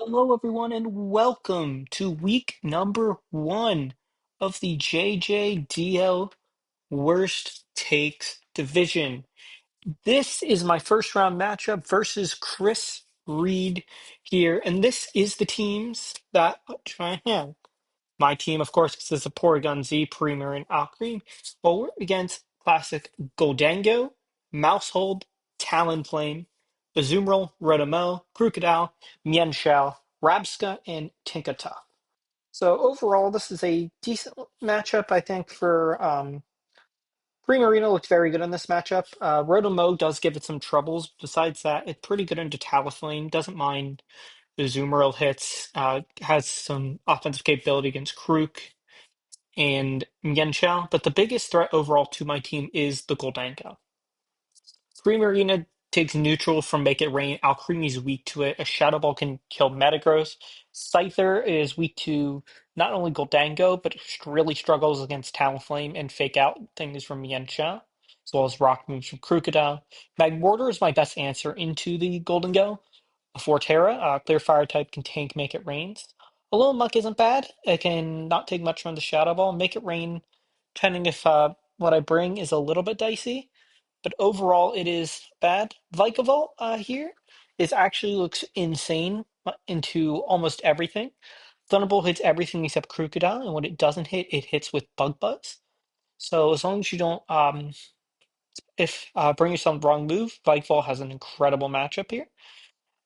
Hello, everyone, and welcome to week number one of the JJDL Worst Takes Division. This is my first round matchup versus Chris Reed here, and this is the teams that I have. My team, of course, consists of Porygon Z, Premier, and Alcremie. Well, we're against classic Gholdengo, Maushold, Talonflame, Azumarill, Rotomo, Crocodile, Mienshao, Rabsca, and Tinkatuff. So overall, this is a decent matchup, I think, for Primarina looked very good in this matchup. Rotomo does give it some troubles. Besides that, it's pretty good into Talonflame. Doesn't mind the Azumarill hits. Has some offensive capability against Krook and Mienshao, but the biggest threat overall to my team is the Gholdengo. Primarina takes neutral from Make It Rain. Alcremie is weak to it. A Shadow Ball can kill Metagross. Scyther is weak to not only Gholdengo, but really struggles against Talonflame and fake out things from Mienshao, as well as rock moves from Crocodile. Magmortar is my best answer into the Gholdengo. Forterra, clear fire type can tank Make It Rains. A little muck isn't bad. It can not take much from the Shadow Ball. Make It Rain, depending if what I bring is a little bit dicey, but overall it is bad. Vikavolt here is actually looks insane into almost everything. Thunderbolt hits everything except Crocodile, and when it doesn't hit, it hits with Bug Buzz. So as long as you don't, if bring yourself the wrong move, Vikavolt has an incredible matchup here.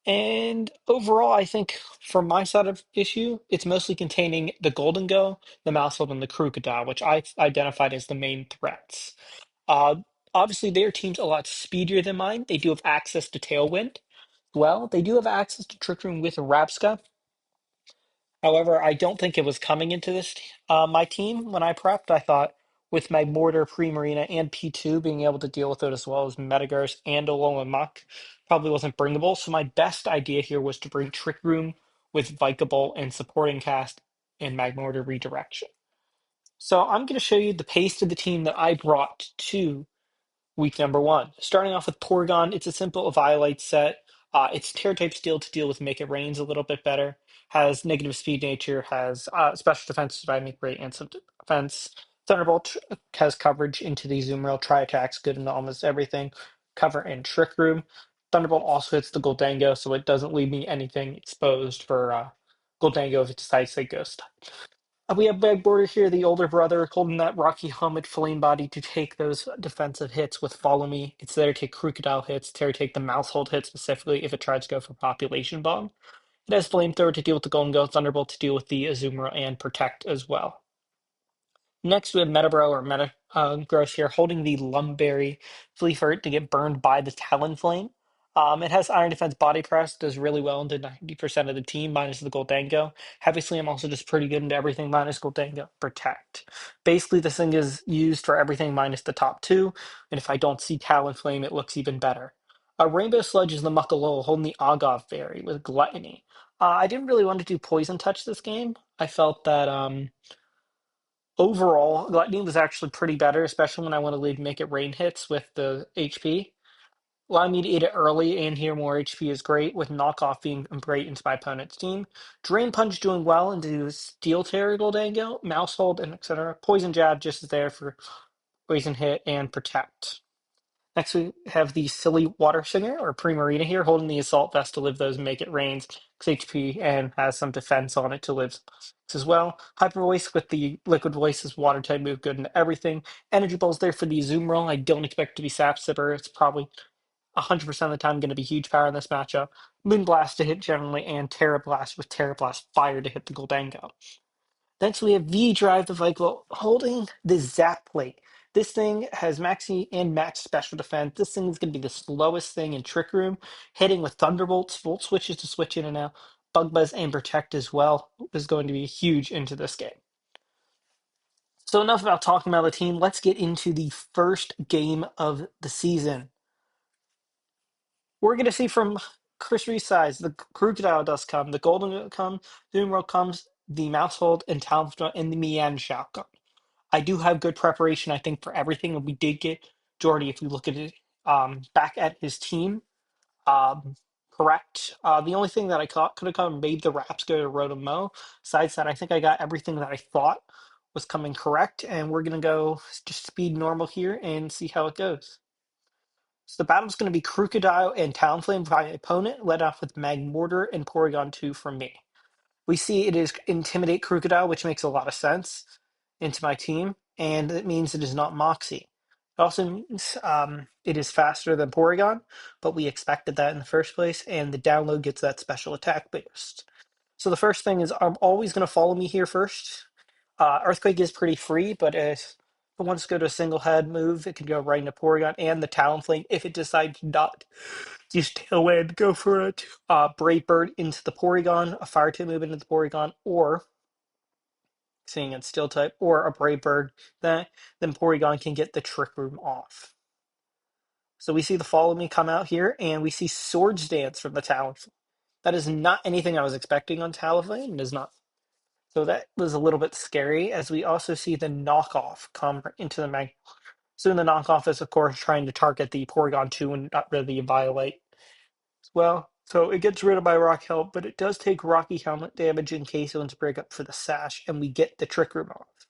And overall, I think from my side of issue, it's mostly containing the Gholdengo, the Maushold, and the Crocodile, which I identified as the main threats. Uh, Obviously, their team's a lot speedier than mine. They do have access to Tailwind. Well, they do have access to Trick Room with Rabsca. However, I don't think it was coming into this my team when I prepped. I thought with Magmortar, Primarina, and P2 being able to deal with it as well as Metagross and Alolan Muck probably wasn't bringable. So my best idea here was to bring Trick Room with Vikavolt and Supporting Cast and Magmortar Redirection. So I'm going to show you the pace of the team that I brought to week number one. Starting off with Porygon, it's a simple Violite set. It's Tear type Steel to deal with Make It Rains a little bit better. Has negative speed nature, has special defense by Make Rate and some defense. Thunderbolt has coverage into the Azumarill. Tri attacks good into almost everything. Cover and Trick Room. Thunderbolt also hits the Gholdengo, so it doesn't leave me anything exposed for Gholdengo if it decides to Ghost. We have Bagboarder here, the older brother, holding that Rocky Helmet Flame Body to take those defensive hits with Follow Me. It's there to take Crocodile hits, to take the Maushold hit specifically if it tries to go for Population Bomb. It has Flamethrower to deal with the Golden Ghost, Thunderbolt to deal with the Azumarill, and Protect as well. Next, we have Metabro or Metagross here holding the Lumberry Fleafort to get burned by the Talonflame. It has Iron Defense Body Press, does really well into 90% of the team, minus the Gholdengo. Heavy Slam also does pretty good into everything, minus Gholdengo. Protect. Basically, this thing is used for everything minus the top two, and if I don't see Talonflame, it looks even better. Rainbow Sludge is the Muckalole holding the Agov Berry with Gluttony. I didn't really want to do Poison Touch this game. I felt that overall, Gluttony was actually pretty better, especially when I want to leave Make It Rain hits with the HP. Allowing me to eat it early and hear more HP is great, with knockoff being great into my opponent's team. Drain Punch doing well into Steel Terror Gholdengo, Maushold, and etc. Poison Jab just is there for Poison Hit and Protect. Next, we have the Silly Water Singer, or Primarina here, holding the Assault Vest to live those Make It Rains, HP, and has some defense on it to live as well. Hyper Voice with the Liquid Voice's Water type move good into everything. Energy Ball's there for the Azumarill. I don't expect it to be Sap Sipper. It's probably 100% of the time going to be huge power in this matchup. Moonblast to hit generally, and Terra Blast with Terra Blast Fire to hit the Gholdengo. Next, we have V-Drive the Vikavolt holding the Zap Plate. This thing has maxi and max special defense. This thing is going to be the slowest thing in Trick Room. Hitting with Thunderbolts, Volt Switches to switch in and out. Bug Buzz and Protect as well is going to be huge into this game. So enough about talking about the team. Let's get into the first game of the season. We're going to see from Chris Reese's size, the Crocodile does come, the Golden comes, the Emerald comes, the Maushold and Talonflame, and the Mienshao come. I do have good preparation, I think, for everything. And we did get Jordy, if we look at it back at his team. Um, correct. The only thing that I could have come made the wraps go to Rotomo, besides that, I think I got everything that I thought was coming correct, and we're gonna go just speed normal here and see how it goes. So the battle's going to be Crocodile and Talonflame by my opponent, led off with Magmortar and Porygon 2 from me. We see it is Intimidate Crocodile, which makes a lot of sense into my team, and it means it is not Moxie. It also means it is faster than Porygon, but we expected that in the first place, and the download gets that special attack boost. So the first thing is I'm always going to follow me here first. Earthquake is pretty free, but if it wants to go to a single head move, it can go right into Porygon and the Talonflame. If it decides not to use Tailwind, go for it. Brave Bird into the Porygon, a Fire type move into the Porygon, or seeing it's Steel type, or a Brave Bird, then Porygon can get the Trick Room off. So we see the Follow Me come out here, and we see Swords Dance from the Talonflame. That is not anything I was expecting on Talonflame. It is not. So that was a little bit scary, as we also see the knockoff come into the mag. Soon the knockoff is, of course, trying to target the Porygon 2 and not really Violate as well. So it gets rid of my Rock Helmet, but it does take Rocky Helmet damage in case it wants to break up for the Sash, and we get the Trick Room off.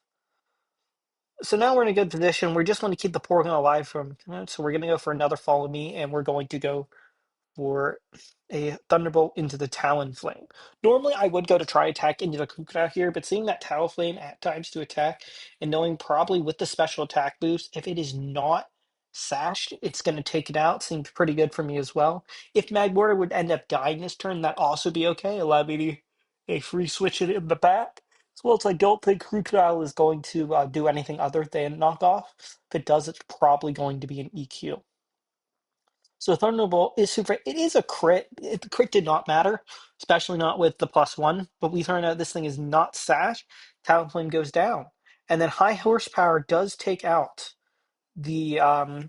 So now we're in a good position. We just want to keep the Porygon alive from, so we're going to go for another Follow Me, and we're going to go for a Thunderbolt into the Talonflame. Normally, I would go to try attack into the Crocodile here, but seeing that Talonflame at times to attack and knowing probably with the special attack boost, if it is not sashed, it's going to take it out. Seems pretty good for me as well. If Magmortar would end up dying this turn, that also be okay. Allow me to a free switch it in the back. As well as I don't think Crocodile is going to do anything other than knock off. If it does, it's probably going to be an EQ. So Thunderbolt is super. It is a crit. The crit did not matter, especially not with the +1. But we found out this thing is not Sash. Talonflame goes down, and then High Horsepower does take out the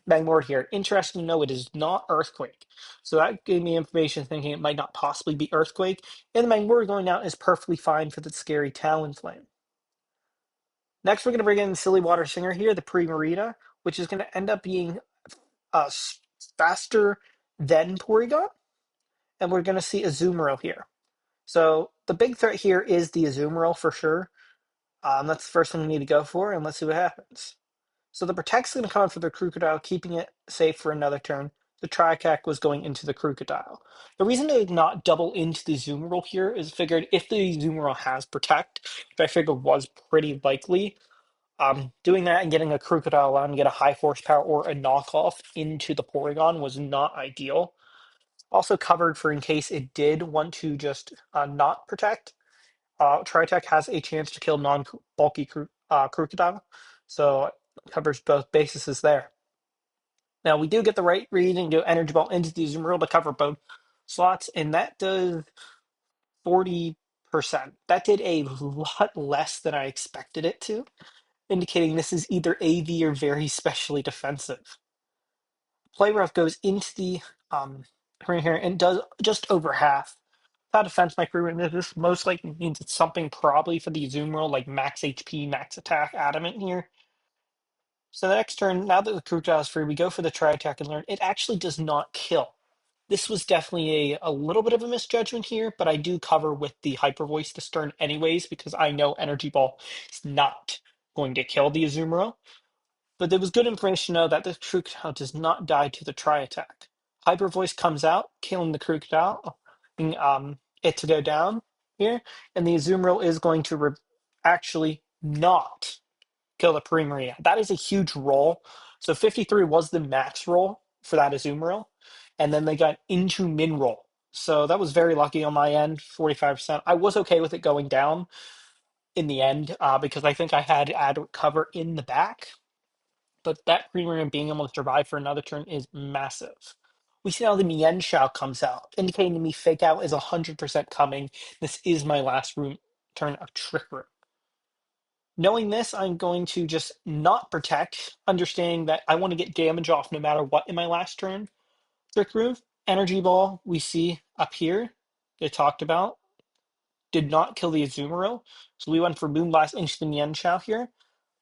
Magmortar here. Interesting to know it is not Earthquake. So that gave me information thinking it might not possibly be Earthquake. And the Magmortar going out is perfectly fine for the scary Talonflame. Next, we're going to bring in the Silly Water Singer here, the Primarina, which is going to end up being uh, faster than Porygon, and we're going to see Azumarill here. So the big threat here is the Azumarill for sure. That's the first thing we need to go for, and let's see what happens. So the Protect's going to come for the Crocodile, keeping it safe for another turn. The Tri-Attack was going into the Crocodile. The reason to not double into the Azumarill here is figured if the Azumarill has Protect, which I figured was pretty likely, doing that and getting a Crocodile out and get a High Horsepower or a knockoff into the Porygon was not ideal. Also covered for in case it did want to just not protect. Tritech has a chance to kill non-bulky Crocodile, so it covers both bases there. Now we do get the right read and go Energy Ball into the Azumarill to cover both slots, and that does 40%. That did a lot less than I expected it to, indicating this is either AV or very specially defensive. Play rough goes into the ring here and does just over half. That defense micro, this most likely means it's something probably for the Azumarill, like max HP, max attack, adamant here. So the next turn, now that the Crocodile is free, we go for the try attack and learn. It actually does not kill. This was definitely a little bit of a misjudgment here, but I do cover with the Hyper Voice this turn anyways, because I know Energy Ball is not going to kill the Azumarill. But there was good information to know that the Crocodile does not die to the Tri Attack. Hyper Voice comes out, killing the Crocodile, it to go down here, and the Azumarill is going to actually not kill the Primarina. That is a huge roll. So 53 was the max roll for that Azumarill, and then they got into min roll. So that was very lucky on my end, 45%. I was okay with it going down in the end because I think I had adequate cover in the back, but that premium being able to survive for another turn is massive. We see now the Mienshao comes out, indicating to me Fake Out is 100% coming. This is my last turn of Trick Room. Knowing this, I'm going to just not protect, understanding that I want to get damage off no matter what in my last turn. Trick Room, Energy Ball, we see up here, they talked about, did not kill the Azumarill. So we went for Moonblast into the Mienshao here.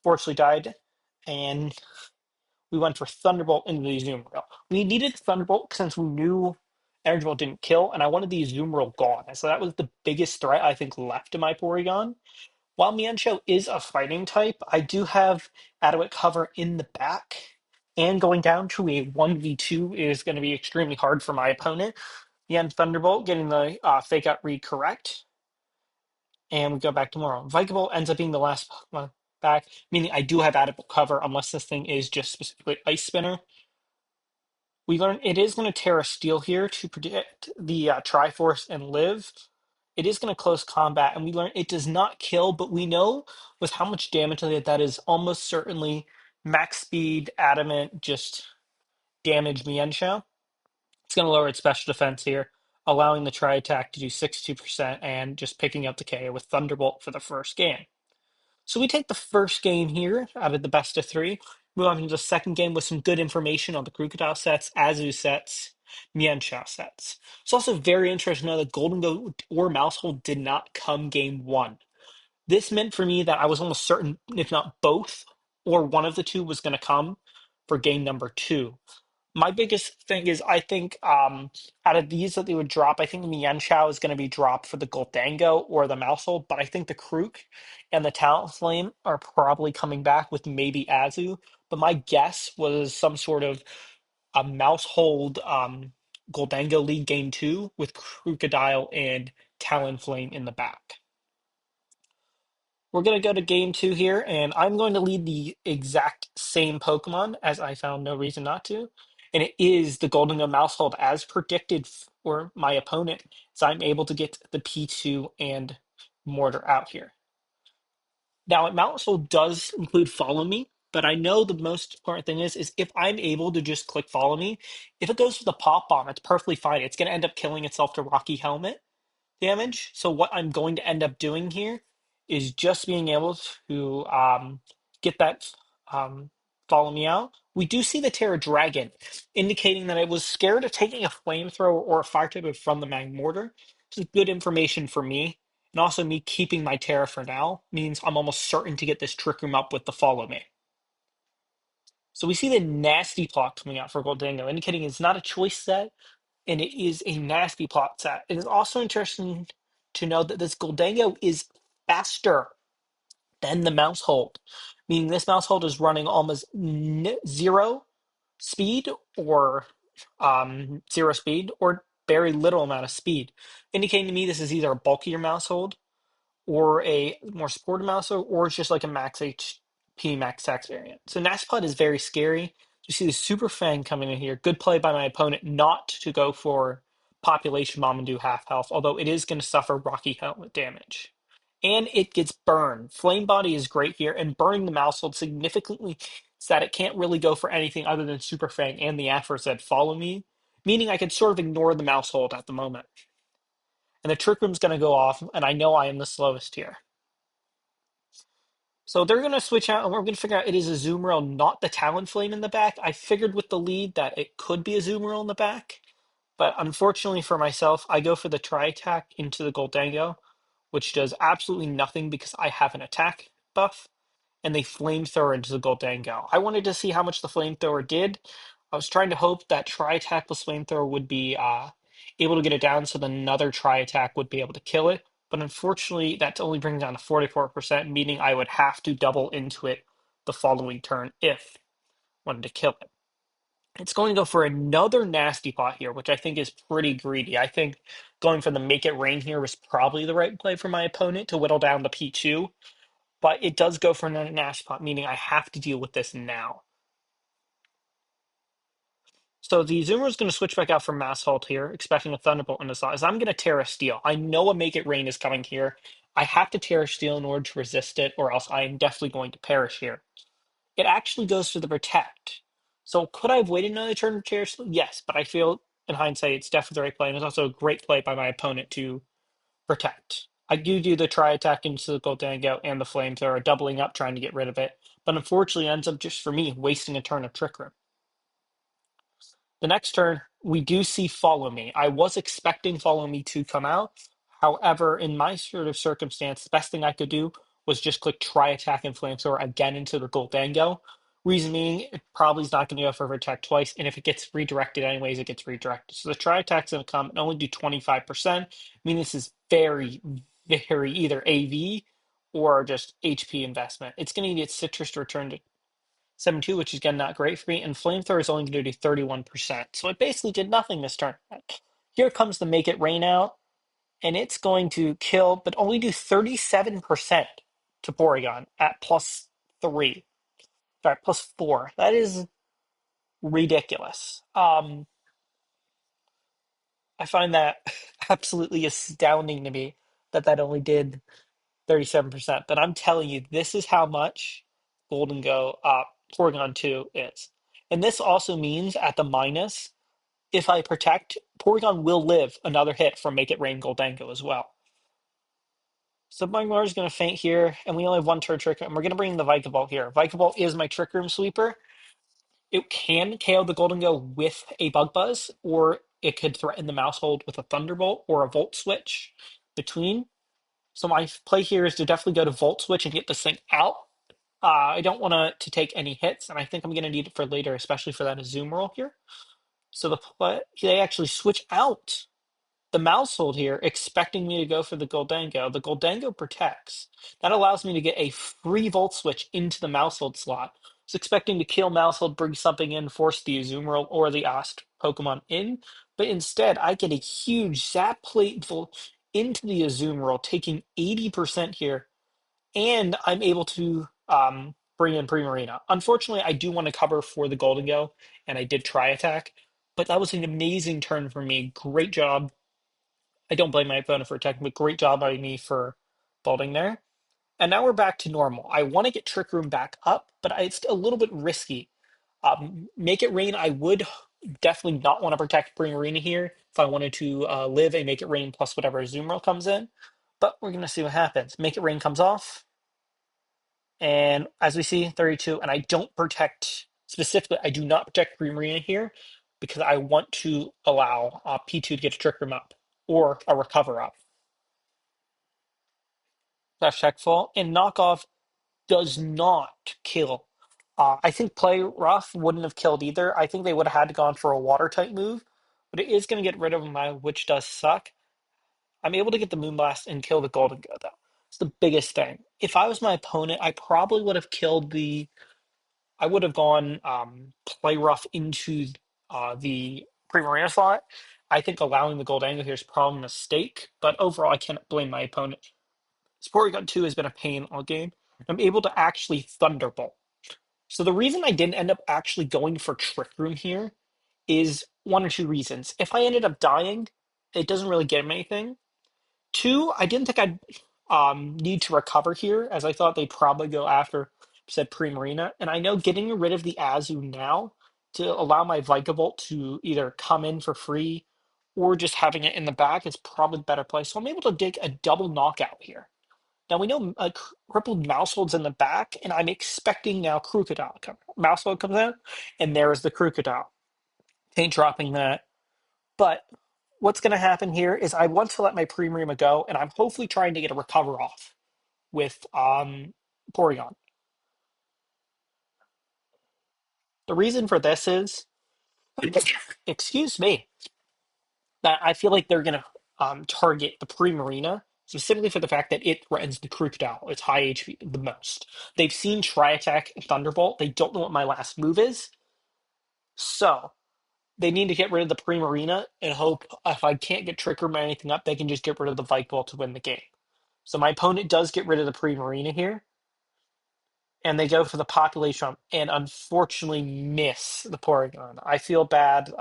Fortunately died, and we went for Thunderbolt into the Azumarill. We needed Thunderbolt since we knew Energy Ball didn't kill, and I wanted the Azumarill gone. So that was the biggest threat I think left in my Porygon. While Mienshao is a fighting type, I do have adequate cover in the back. And going down to a 1v2 is going to be extremely hard for my opponent. The end Thunderbolt getting the fake out read correct. And we go back tomorrow. Vikable ends up being the last Pokemon back, meaning I do have adequate cover unless this thing is just specifically Ice Spinner. We learn it is going to Terra Steel here to predict the Triforce and live. It is going to close combat, and we learn it does not kill, but we know with how much damage that is almost certainly max speed, adamant, just damage Mienshao. It's going to lower its special defense here, allowing the Tri Attack to do 62% and just picking up the KO with Thunderbolt for the first game. So we take the first game here out of the best of three. Move on to the second game with some good information on the Crocodile sets, Azu sets, Mienshao sets. It's also very interesting to know that Gholdengo or Maushold did not come game one. This meant for me that I was almost certain, if not both, or one of the two was going to come for game number two. My biggest thing is I think out of these that they would drop, I think Mienshao is going to be dropped for the Gholdengo or the Maushold, but I think the Krook and the Talonflame are probably coming back with maybe Azu. But my guess was some sort of a Maushold Gholdengo League game two with Crocodile and Talonflame in the back. We're going to go to game two here, and I'm going to lead the exact same Pokemon as I found no reason not to. And it is the Gholdengo Maushold as predicted for my opponent, so I'm able to get the P2 and Mortar out here. Now, Maushold does include Follow Me, but I know the most important thing is if I'm able to just click Follow Me, if it goes for the Pop Bomb, it's perfectly fine. It's going to end up killing itself to Rocky Helmet damage. So what I'm going to end up doing here is just being able to get that follow me out. We do see the Terra Dragon, indicating that it was scared of taking a flamethrower or a fire type from the Magmortar. This is good information for me. And also me keeping my Terra for now means I'm almost certain to get this Trick Room up with the follow me. So we see the nasty plot coming out for Gholdengo, indicating it's not a choice set, and it is a nasty plot set. It is also interesting to know that this Gholdengo is faster than the Maushold, meaning this Maushold is running almost zero speed or zero speed or very little amount of speed, indicating to me this is either a bulkier Maushold or a more supported mouse, or it's just like a max HP, max tax variant. So Naspod is very scary. You see the Super Fang coming in here. Good play by my opponent not to go for Population Bomb and do half health, although it is going to suffer Rocky Helmet damage. And it gets burned. Flame Body is great here, and burning the Mousehold significantly so that it can't really go for anything other than Super Fang and the aforesaid Follow Me, meaning I could sort of ignore the Mousehold at the moment. And the Trick Room's going to go off, and I know I am the slowest here. So they're going to switch out, and we're going to figure out it is a Azumarill, not the Talonflame in the back. I figured with the lead that it could be a Azumarill in the back, but unfortunately for myself, I go for the Tri-Attack into the Gholdengo, which does absolutely nothing because I have an attack buff, and they Flamethrower into the Gholdengo. I wanted to see how much the Flamethrower did. I was trying to hope that Tri-Attack plus Flamethrower would be able to get it down so then another Tri-Attack would be able to kill it. But unfortunately, that only brings down to 44%, meaning I would have to double into it the following turn if I wanted to kill it. It's going to go for another nasty pot here, which I think is pretty greedy. I think going for the Make It Rain here was probably the right play for my opponent to whittle down the P2, but it does go for another nasty pot, meaning I have to deal with this now. So the Zoomer is going to switch back out from Maushold here, expecting a Thunderbolt in the size. I'm going to Terra Steel. I know a Make It Rain is coming here. I have to Terra Steel in order to resist it, or else I am definitely going to perish here. It actually goes for the Protect. So could I have waited another turn to Terra Steel? Yes, but I feel in hindsight it's definitely the right play, and it's also a great play by my opponent to Protect. I do the Tri-Attack into the Gholdengo and the Flamethrower, doubling up trying to get rid of it, but unfortunately ends up just for me wasting a turn of Trick Room. The next turn, we do see Follow Me. I was expecting Follow Me to come out. However, in my sort of circumstance, the best thing I could do was just click Tri Attack and Flamethrower again into the Gholdengo, Reason being, it probably is not going to go for attack twice, and if it gets redirected anyways, it gets redirected. So the try attack's going to come and only do 25%. I mean, this is very, very either AV or just HP investment. It's going to get Citrus to return to 7-2, which is again not great for me, and Flamethrower is only going to do 31%. So it basically did nothing this turn. Here comes the Make It Rain out, and it's going to kill, but only do 37% to Porygon at +3. Sorry, +4. That is ridiculous. I find that absolutely astounding to me that that only did 37%. But I'm telling you, this is how much Gholdengo Porygon 2 is. And this also means at the minus, if I protect, Porygon will live another hit from Make It Rain Gholdengo as well. So Magmar is going to faint here, and we only have one turn trick, and we're going to bring the Vikavolt here. Vikavolt is my Trick Room sweeper. It can KO the Gholdengo with a Bug Buzz, or it could threaten the Maushold with a Thunderbolt or a Volt Switch between. So my play here is to definitely go to Volt Switch and get this thing out. I don't want to take any hits, and I think I'm going to need it for later, especially for that Zoom roll here. So they actually switch out the Maushold here, expecting me to go for the Gholdengo. The Gholdengo protects. That allows me to get a free Volt Switch into the Maushold slot. I was expecting to kill Maushold, bring something in, force the Azumarill or the Ast Pokemon in, but instead I get a huge Zap Plate Volt into the Azumarill, taking 80% here, and I'm able to bring in Primarina. Unfortunately, I do want to cover for the Gholdengo, and I did try attack, but that was an amazing turn for me. Great job. I don't blame my opponent for attacking, but great job by me for folding there. And now we're back to normal. I want to get Trick Room back up, but it's a little bit risky. Make It Rain, I would definitely not want to protect Bring Arena here if I wanted to live a Make It Rain plus whatever Azumarill comes in. But we're going to see what happens. Make It Rain comes off. And as we see, 32. And I don't protect, specifically, I do not protect Bring Arena here because I want to allow P2 to get a Trick Room up or a Recover up. That's check full. And knockoff does not kill. I think play rough wouldn't have killed either. I think they would have had to gone for a water type move, but it is going to get rid of my, which does suck. I'm able to get the Moonblast and kill the Gholdengo though. It's the biggest thing. If I was my opponent, I probably would have killed the. I would have gone play rough into the Primarina slot. I think allowing the Gholdengo here is probably a mistake, but overall, I can't blame my opponent. Porygon 2 has been a pain all game. I'm able to actually Thunderbolt. So the reason I didn't end up actually going for Trick Room here is one or two reasons. If I ended up dying, it doesn't really get him anything. Two, I didn't think I'd need to recover here, as I thought they'd probably go after said Primarina. And I know getting rid of the Azu now to allow my Vikavolt to either come in for free or just having it in the back is probably the better play. So I'm able to dig a double knockout here. Now we know crippled Mousehold's in the back, and I'm expecting now Crocodile come. Mousehold comes out, and there is the Crocodile. Ain't dropping that. But what's going to happen here is I want to let my Primarina go, and I'm hopefully trying to get a recover off with Porygon. The reason for this is, excuse me, that I feel like they're going to target the Primarina specifically for the fact that it threatens the Crocodile. It's high HP the most. They've seen Tri Attack and Thunderbolt. They don't know what my last move is. So they need to get rid of the Primarina and hope if I can't get Trick Room or anything up, they can just get rid of the Vikeball to win the game. So my opponent does get rid of the Primarina here, and they go for the Population and unfortunately miss the Porygon. I feel bad.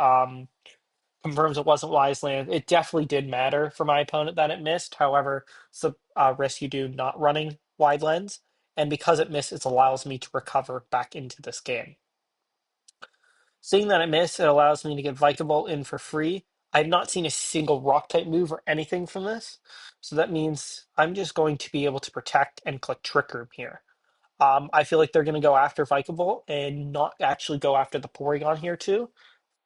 Confirms it wasn't wise land. It definitely did matter for my opponent that it missed. However, it's a risk you do not running wide lens. And because it missed, it allows me to recover back into this game. Seeing that I missed, it allows me to get Vikavolt in for free. I've not seen a single rock type move or anything from this. So that means I'm just going to be able to protect and click Trick Room here. I feel like they're going to go after Vikavolt and not actually go after the Porygon here too,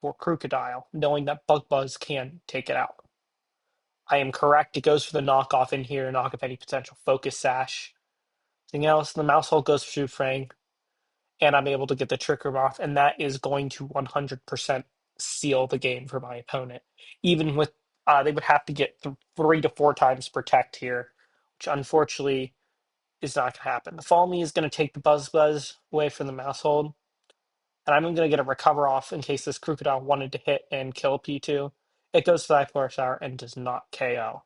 for Crocodile, knowing that Bug Buzz can take it out. I am correct. It goes for the knockoff in here, knock off any potential Focus Sash. Anything else? The Mousehole goes for Fang. and I'm able to get the trick room off, and that is going to 100% seal the game for my opponent. Even with they would have to get 3 to 4 times protect here, which unfortunately is not going to happen. The Fall Me is going to take the Buzz away from the Maushold, and I'm going to get a recover off in case this Crocodile wanted to hit and kill P2. It goes to that Flourish Hour and does not KO.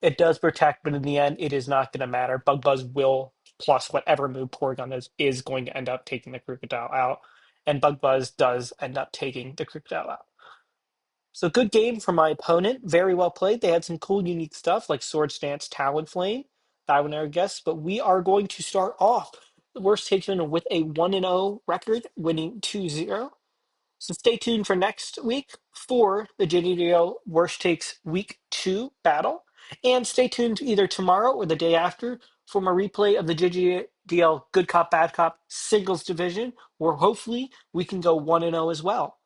It does protect, but in the end, it is not going to matter. Bug Buzz will, plus whatever move Porygon is going to end up taking the Crocodile out. And Bug Buzz does end up taking the Crocodile out. So good game from my opponent. Very well played. They had some cool, unique stuff like Sword Stance, Talonflame that I would never guess. But we are going to start off the worst taken with a 1-0 record, winning 2-0. So stay tuned for next week for the JDDL Worst Takes Week 2 battle. And stay tuned either tomorrow or the day after for my replay of the JJDL Good Cop, Bad Cop singles division, where hopefully we can go 1-0 as well.